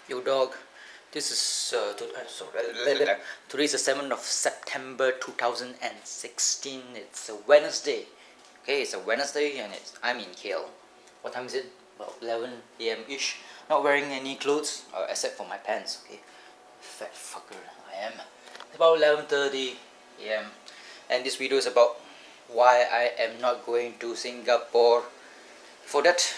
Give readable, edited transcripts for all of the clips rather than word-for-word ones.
Yo dog, this is today is the 7th of September 2016. It's a Wednesday. Okay, it's a Wednesday and I'm in KL. What time is it? About 11 AM ish. Not wearing any clothes except for my pants. Okay, fat fucker I am. It's about 11:30 AM, and this video is about why I am not going to Singapore. For that,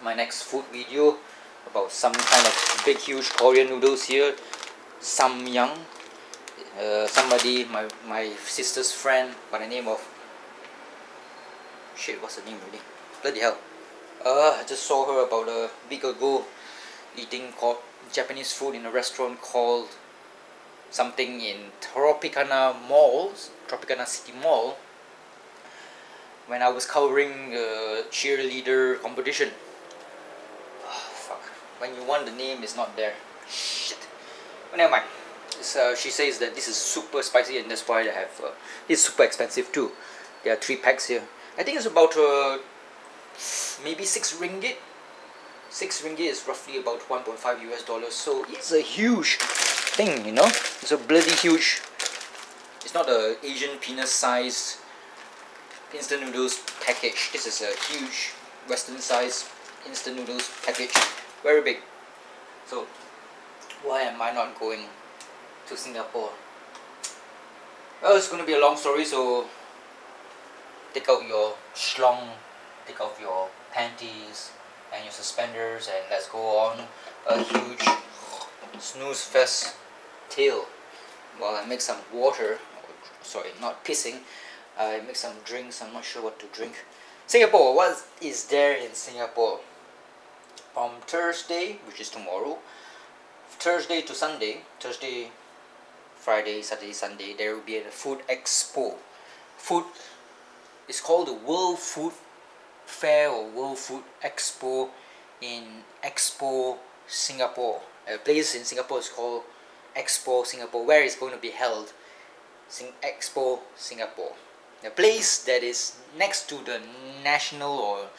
my next food video about some kind of big huge Korean noodles here, samyang. Somebody, my sister's friend by the name of shit, what's her name really? Bloody hell. I just saw her about a week ago eating Japanese food in a restaurant called something in Tropicana City Mall, when I was covering a cheerleader competition. When you want, the name is not there. Shit. But never mind. She says that this is super spicy and that's why they have it's super expensive too. There are 3 packs here. I think it's about maybe 6 ringgit. 6 ringgit is roughly about $1.5 US. So it's a huge thing, you know. It's a bloody huge. It's not a Asian penis sized instant noodles package. This is a huge Western size instant noodles package. Very big. So why am I not going to Singapore? Well, it's going to be a long story, so take out your schlong, take off your panties and your suspenders, and let's go on a huge snooze fest tale while I make some water. Sorry, not pissing. I make some drinks. I'm not sure what to drink. Singapore, what is there in Singapore? From Thursday, which is tomorrow, Thursday to Sunday, Thursday, Friday, Saturday, Sunday, there will be a food expo. It's called the World Food Fair or World Food Expo in Expo Singapore. A place in Singapore is called Expo Singapore, where it's going to be held. Expo Singapore. A place that is next to the national or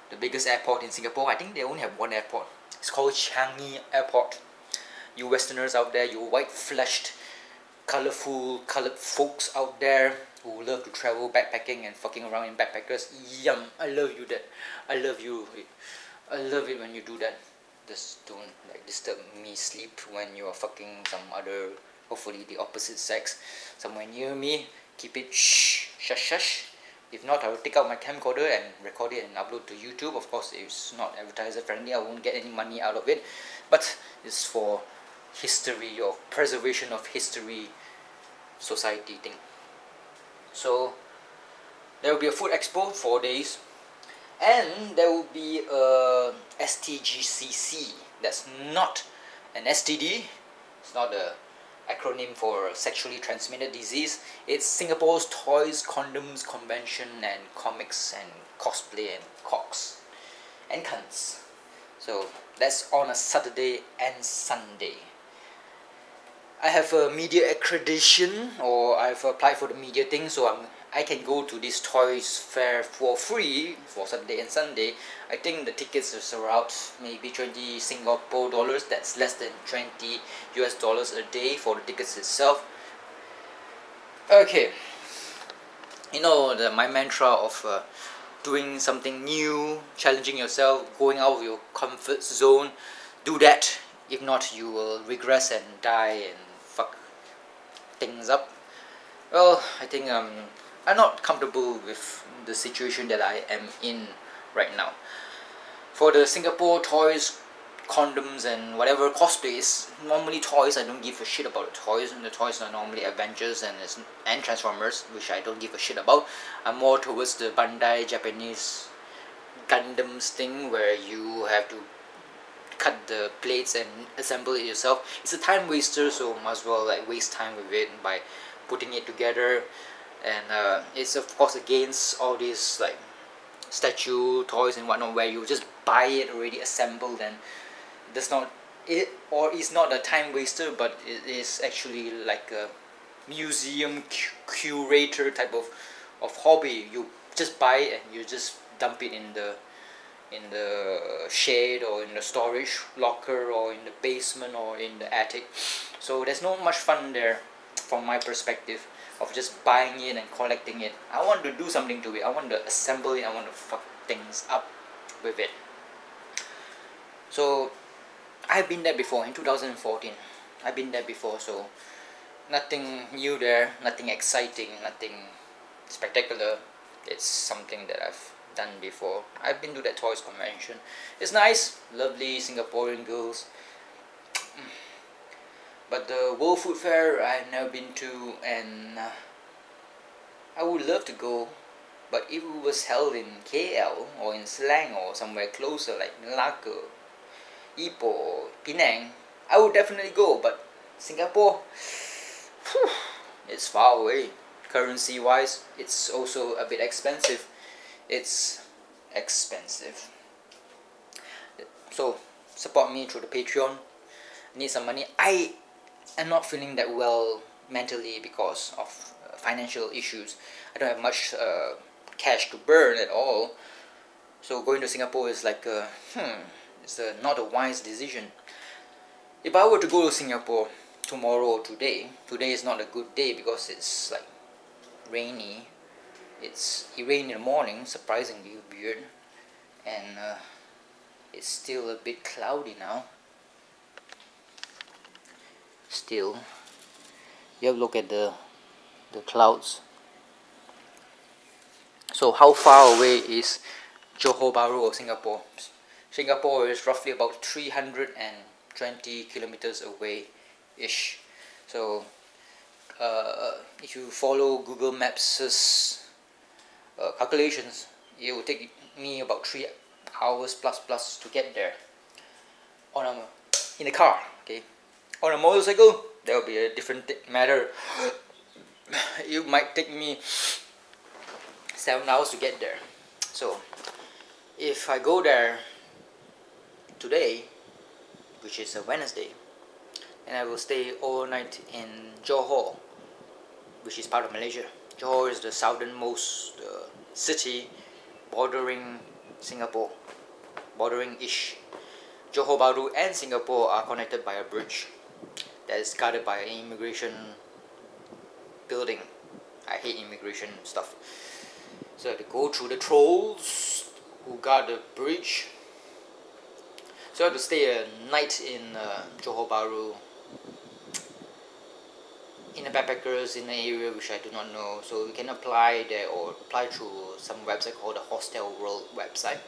the biggest airport in Singapore. I think they only have one airport. It's called Changi Airport. You Westerners out there, you white-fleshed, colored folks out there who love to travel backpacking and fucking around in backpackers. Yum! I love you that. I love you. I love it when you do that. Just don't disturb me sleep when you are fucking some other, hopefully the opposite sex, somewhere near me. Keep it shush. If not, I will take out my camcorder and record it and upload to YouTube. Of course, it's not advertiser friendly. I won't get any money out of it. But it's for history or preservation of history society thing. So there will be a food expo, 4 days. And there will be a STGCC. That's not an STD. It's not a acronym for sexually transmitted disease. It's Singapore's Toys, Condoms, Convention and Comics and Cosplay and Cocks and Cunts. So that's on a Saturday and Sunday. I have a media accreditation, or I've applied for the media thing, so I can go to this toys fair for free for Saturday and Sunday. I think the tickets is around maybe 20 Singapore dollars. That's less than 20 US dollars a day for the tickets itself. Okay, you know my mantra of doing something new, challenging yourself, going out of your comfort zone. Do that. If not, you will regress and die and fuck things up. Well, I think I'm not comfortable with the situation that I am in right now. For the Singapore toys, condoms and whatever cosplays, normally toys, I don't give a shit about the toys, and the toys are normally Avengers and Transformers, which I don't give a shit about. I'm more towards the Bandai Japanese Gundams thing, where you have to cut the plates and assemble it yourself. It's a time waster, so might as well waste time with it by putting it together. And it's of course against all these statue toys and whatnot, where you just buy it already assembled, and it's not a time waster, but it is actually like a museum curator type of hobby. You just buy it and you just dump it in in the shade or in the storage locker or in the basement or in the attic. So there's not much fun there from my perspective of just buying it and collecting it. I want to do something to it. I want to assemble it. I want to fuck things up with it. So I've been there before in 2014. I've been there before, so nothing new there, nothing exciting, nothing spectacular. It's something that I've done before. I've been to that toys convention. It's nice, lovely Singaporean girls. But the World Food Fair I've never been to, and I would love to go. But if it was held in KL or in Slang or somewhere closer like Malacca, Ipoh or Penang, I would definitely go. But Singapore, it's far away. Currency wise, it's also a bit expensive. It's expensive. So support me through the Patreon. Need some money. I am not feeling that well mentally because of financial issues. I don't have much cash to burn at all. So going to Singapore is like it's not a wise decision. If I were to go to Singapore tomorrow or today is not a good day because it's like rainy. It rained in the morning, surprisingly weird, and it's still a bit cloudy now. Still, you have to look at the clouds. So how far away is Johor Bahru or Singapore? Singapore is roughly about 320 kilometers away ish. So if you follow Google Maps' calculations, it will take me about 3 hours plus to get there in a car. Okay, on a motorcycle that will be a different matter. It might take me 7 hours to get there. So if I go there today, which is a Wednesday, and I will stay all night in Johor, which is part of Malaysia. Johor is the southernmost city bordering Singapore, bordering-ish. Johor Bahru and Singapore are connected by a bridge that is guarded by an immigration building. I hate immigration stuff. So I have to go through the trolls who guard the bridge. So I have to stay a night in Johor Bahru, in the backpackers in an area which I do not know. So you can apply there or apply through some website called the Hostel World website.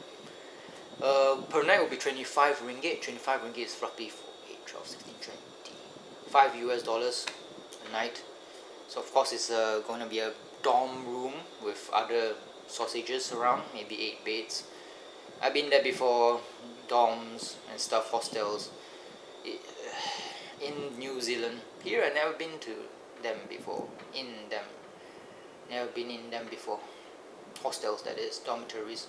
Per night will be 25 ringgit. 25 ringgit is roughly 4, 8, 12, 16, 20, $5 a night. So of course it's going to be a dorm room with other sausages around, maybe 8 beds. I've been there before, dorms and stuff, hostels in New Zealand. Here I've never been to them before, never been in them before. Hostels, that is, dormitories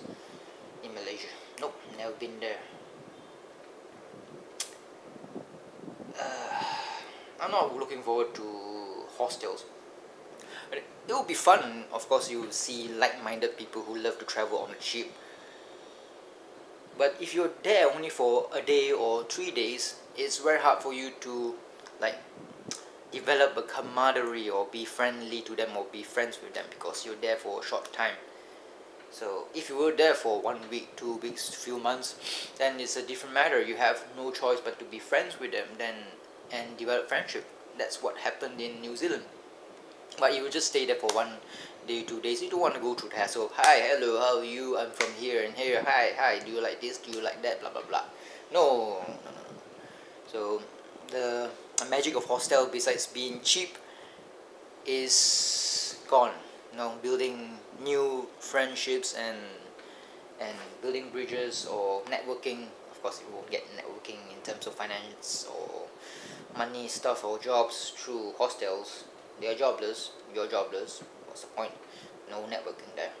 in Malaysia. Nope, never been there. I'm not looking forward to hostels. But it will be fun. Of course, you will see like-minded people who love to travel on the cheap. But if you're there only for a day or 3 days, it's very hard for you to like develop a camaraderie or be friendly to them or be friends with them because you're there for a short time. So if you were there for 1 week, 2 weeks, few months, then it's a different matter. You have no choice but to be friends with them and develop friendship. That's what happened in New Zealand. But you just stay there for 1 day, 2 days. You don't want to go through the hassle. Hi, hello, how are you? I'm from here and here. Hi, do you like this? Do you like that? Blah blah blah. No. So the magic of hostel, besides being cheap, is gone. Building new friendships and building bridges or networking. Of course, you won't get networking in terms of finance or money stuff or jobs through hostels. They are jobless. You're jobless. What's the point? No networking there.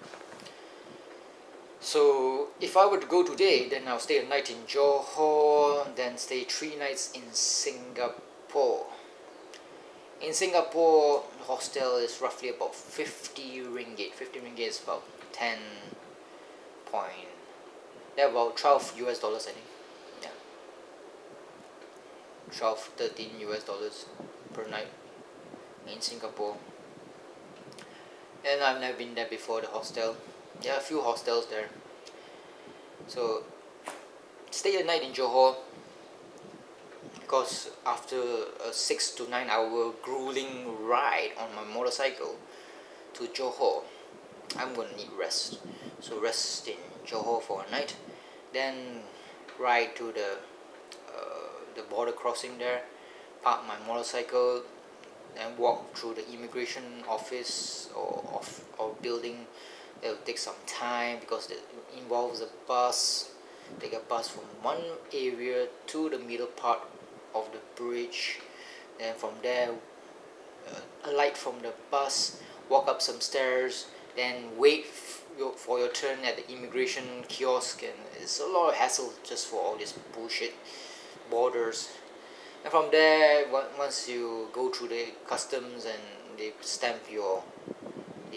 So if I were to go today, then I'll stay a night in Johor, then stay 3 nights in Singapore. In Singapore, the hostel is roughly about 50 ringgit. 50 ringgit is about They're about 12 US dollars, I think. Yeah, 12, 13 US dollars per night in Singapore. And I've never been there before, the hostel. There are a few hostels there. So stay a night in Johor, because after a 6 to 9 hour grueling ride on my motorcycle to Johor, I'm gonna need rest. So rest in Johor for a night, then ride to the border crossing there, park my motorcycle, then walk through the immigration office or building. It will take some time because it involves a bus. Take a bus from one area to the middle part of the bridge, then from there alight from the bus, walk up some stairs, then wait for your turn at the immigration kiosk, and it's a lot of hassle just for all this bullshit borders. And from there, once you go through the customs and they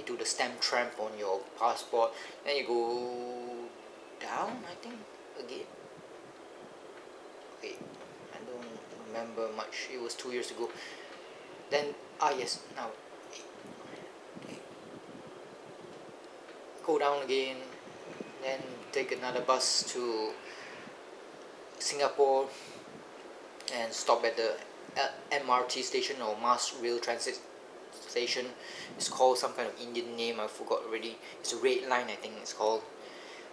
do the stamp tramp on your passport, then you go down, I think, again. Okay, I don't remember much, it was 2 years ago. Then yes, now go down again, then take another bus to Singapore and stop at the MRT station, or Mass Rail Transit Station. It's called some kind of Indian name, I forgot already. It's a red line, I think it's called.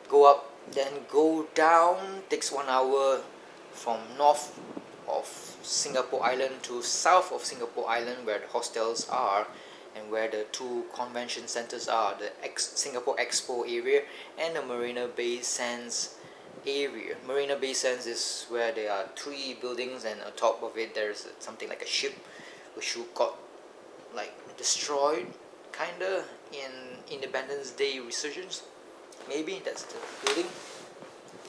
Go up, then go down. Takes 1 hour from north of Singapore Island to south of Singapore Island, where the hostels are and where the two convention centers are, the Singapore Expo area and the Marina Bay Sands area. Marina Bay Sands is where there are 3 buildings, and on top of it there's something like a ship which got like destroyed kinda in Independence Day resurgence. Maybe that's the building.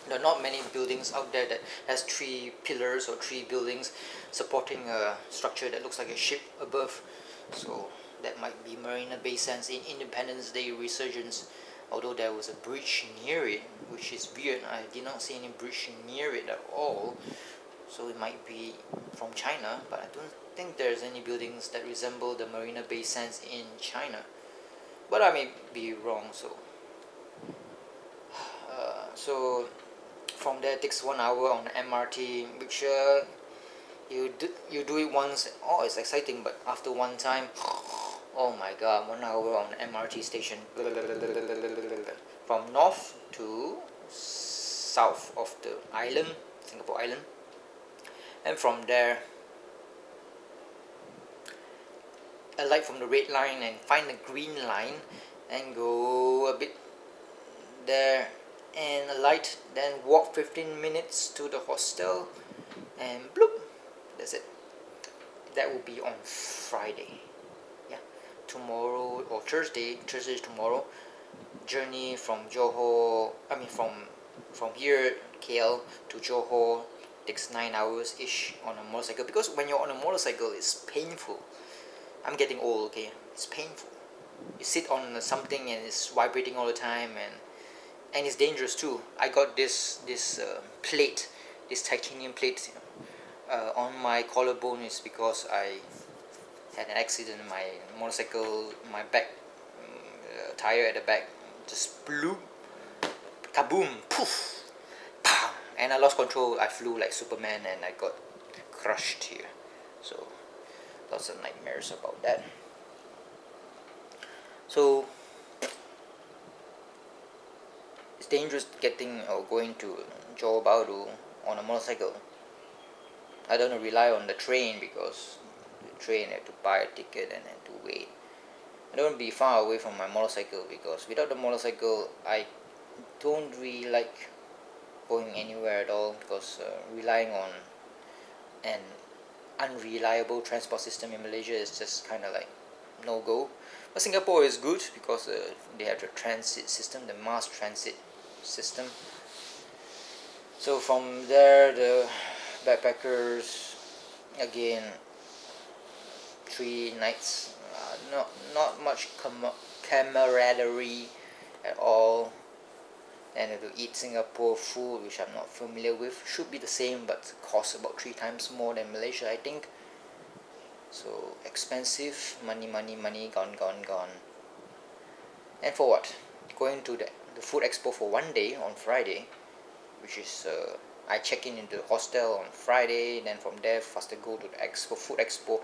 There are not many buildings out there that has 3 pillars or 3 buildings supporting a structure that looks like a ship above. So that might be Marina Bay Sands in Independence Day resurgence. Although there was a bridge near it, which is weird. I did not see any bridge near it at all. So it might be from China, but I don't think there's any buildings that resemble the Marina Bay Sands in China. But I may be wrong. So from there it takes 1 hour on the MRT, which you do it once. Oh, it's exciting, but after one time, oh my god, 1 hour on the MRT station from north to south of the island, Singapore Island. And from there, alight from the red line and find the green line and go a bit there and alight, then walk 15 minutes to the hostel and bloop, that's it. That will be on Friday. Yeah, tomorrow or Thursday is tomorrow. Journey from Johor, from here KL to Johor takes 9 hours ish on a motorcycle, because when you're on a motorcycle it's painful. I'm getting old, okay? It's painful. You sit on something and it's vibrating all the time, and it's dangerous too. I got this plate, this titanium plate on my collarbone. Is because I had an accident. My motorcycle, my back tire at the back just blew, kaboom, poof, pow, and I lost control. I flew like Superman and I got crushed here. So lots of nightmares about that. So it's dangerous getting or going to Johor Bahru on a motorcycle. I don't rely on the train, because the train I have to buy a ticket and have to wait. I don't be far away from my motorcycle, because without the motorcycle I don't really like going anywhere at all, because relying on an unreliable transport system in Malaysia is just kind of like no go. But Singapore is good because they have the transit system, the mass transit system. So from there, the backpackers, again, 3 nights, not much camaraderie at all. and to eat Singapore food, which I'm not familiar with. Should be the same, but costs about 3 times more than Malaysia, I think. So expensive, money, gone, gone. And for what? Going to the food expo for one day on Friday, which is I check in into the hostel on Friday, then from there faster go to the expo, food expo,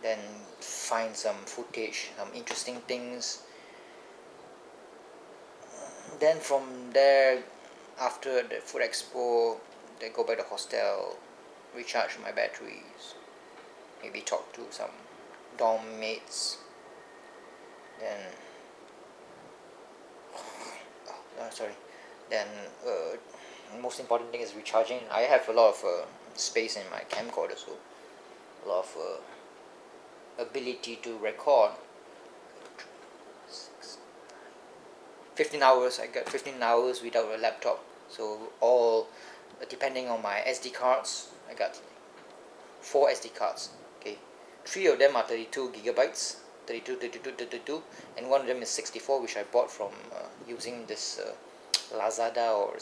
then find some footage, some interesting things. Then from there, after the food expo, then go back to the hostel, recharge my batteries, maybe talk to some dorm mates, then then most important thing is recharging. I have a lot of space in my camcorder, so a lot of ability to record. 15 hours, I got 15 hours without a laptop, so all depending on my SD cards, I got 4 SD cards, okay, 3 of them are 32 gigabytes, 32, and one of them is 64, which I bought from using this Lazada or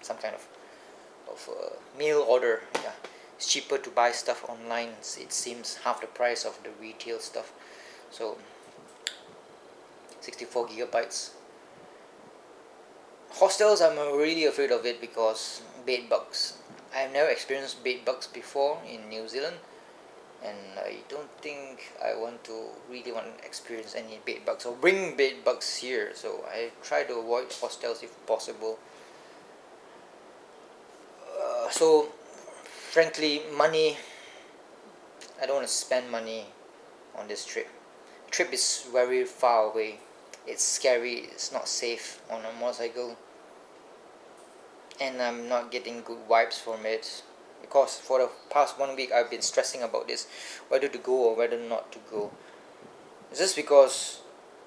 some kind of mail order. Yeah, it's cheaper to buy stuff online. It seems half the price of the retail stuff. So 64 gigabytes. Hostels, I'm really afraid of it because bed bugs. I've never experienced bed bugs before in New Zealand, and I don't think I really want to experience any bed bugs or bring bed bugs here. So I try to avoid hostels if possible. So frankly, money, I don't want to spend money on this trip. Trip is very far away. It's scary. It's not safe on a motorcycle, and I'm not getting good vibes from it, because for the past 1 week I've been stressing about this, whether to go or whether not to go. It's just because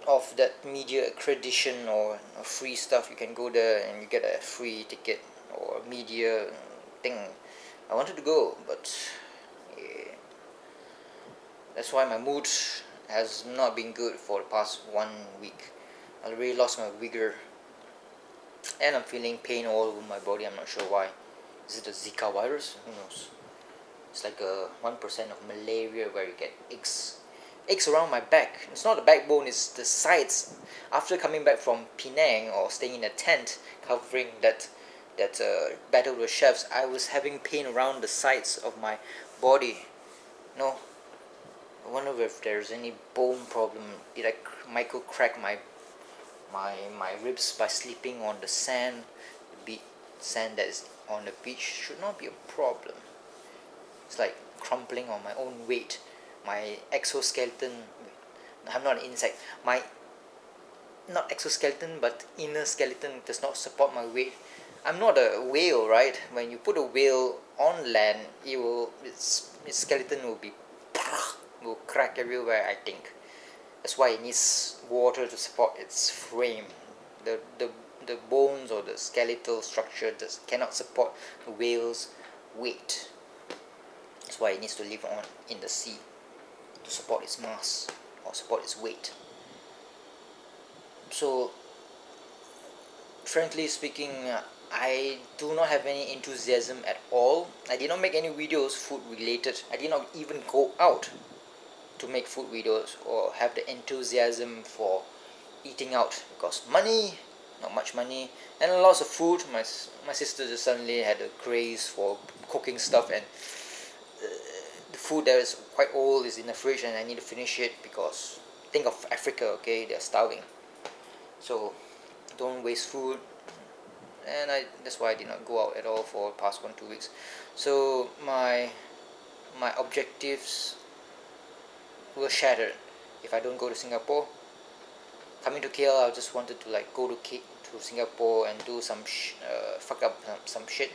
of that media accreditation or free stuff. You can go there and you get a free ticket or media thing. I wanted to go, but yeah, that's why my mood has not been good for the past 1 week. I really lost my vigor, and I'm feeling pain all over my body. I'm not sure why. Is it the Zika virus? Who knows? It's like 1% of malaria where you get aches around my back. It's not the backbone, it's the sides. After coming back from Penang or staying in a tent covering that battle with chefs, I was having pain around the sides of my body. No, I wonder if there's any bone problem. Did I micro crack my ribs by sleeping on the sand? The sand that is on the beach should not be a problem. It's like crumpling on my own weight. My exoskeleton, I'm not an insect, my not exoskeleton but inner skeleton does not support my weight. I'm not a whale, right? When you put a whale on land, its skeleton will crack everywhere, I think. That's why it needs water to support its frame. The bones or the skeletal structure cannot support the whale's weight. That's why it needs to live on in the sea to support its mass or support its weight. So frankly speaking, I do not have any enthusiasm at all. I did not make any videos food related. I did not even go out to make food videos or have the enthusiasm for eating out, because money, not much money, and lots of food. My sister just suddenly had a craze for cooking stuff, and the food that is quite old is in the fridge, and I need to finish it because think of Africa, okay, they're starving. So don't waste food, and that's why I did not go out at all for the past 1-2 weeks. So my objectives were shattered. If I don't go to Singapore, coming to KL, I just wanted to like go to Singapore and do some fuck up some shit.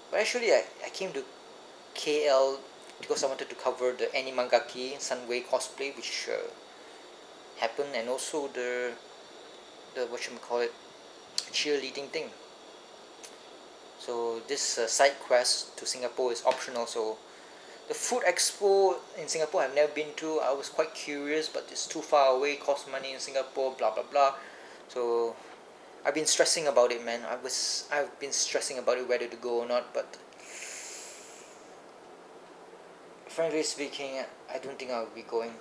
But actually I came to KL because I wanted to cover the Animangaki Sunway cosplay, which happened, and also the whatchamacallit, cheerleading thing. So this side quest to Singapore is optional. So the food expo in Singapore I've never been to. I was quite curious, but it's too far away, cost money in Singapore, blah blah blah. So I've been stressing about it, man. I've been stressing about it whether to go or not, but frankly speaking, I don't think I'll be going.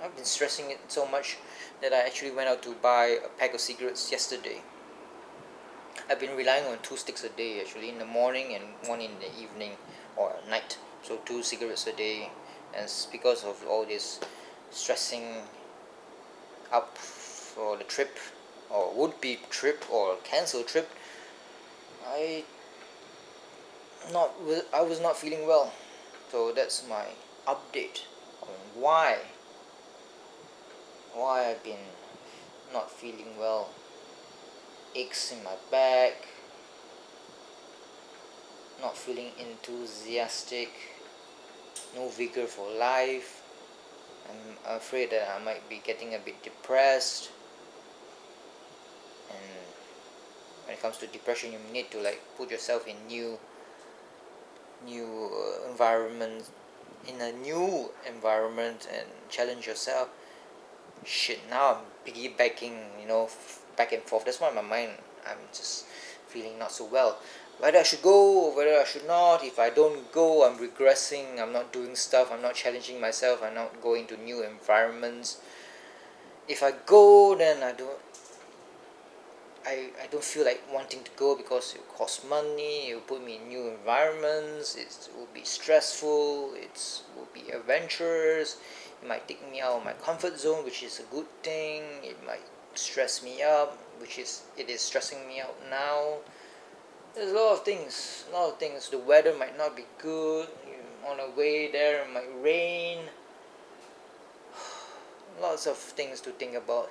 I've been stressing it so much that I actually went out to buy a pack of cigarettes yesterday. I've been relying on 2 sticks a day, actually, in the morning and one in the evening or at night. So 2 cigarettes a day, and it's because of all this stressing up for the trip or would-be trip or cancelled trip. I was not feeling well. So that's my update on why I've been not feeling well. Aches in my back, not feeling enthusiastic, no vigor for life. I'm afraid that I might be getting a bit depressed. And when it comes to depression, you need to put yourself in new environment, in a new environment, and challenge yourself. Shit, now I'm piggybacking, back and forth. That's why in my mind I'm just feeling not so well. Whether I should go or whether I should not. If I don't go, I'm regressing. I'm not doing stuff. I'm not challenging myself. I'm not going to new environments. If I go, then I don't feel like wanting to go because it will cost money. It will put me in new environments. It will be stressful. It will be adventurous. It might take me out of my comfort zone, which is a good thing. It might stress me up, it is stressing me out now. There's a lot of things. The weather might not be good. On the way there, it might rain. Lots of things to think about.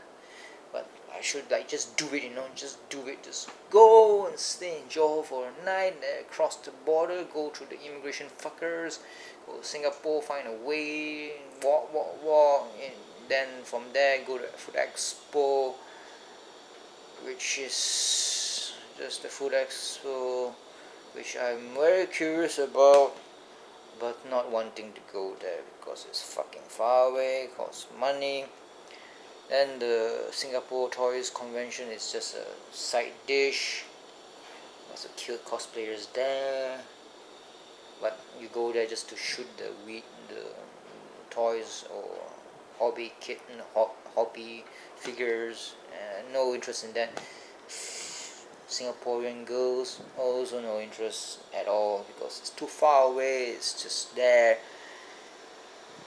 But I should just do it, just do it. Just go and stay in Johor for a night, cross the border, go through the immigration fuckers, go to Singapore, find a way, walk, and then from there go to Food Expo, which is just the Food Expo, which I'm very curious about, but not wanting to go there because it's fucking far away, costs money. Then the Singapore Tourist Convention is just a side dish. There's a cute cosplayers there, but you go there just to shoot the toys or hobby figures. No interest in that. Singaporean girls, also no interest at all because it's too far away. It's just there,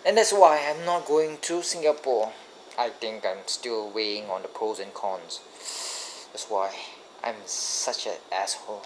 and that's why I'm not going to Singapore. I think I'm still weighing on the pros and cons. That's why I'm such an asshole.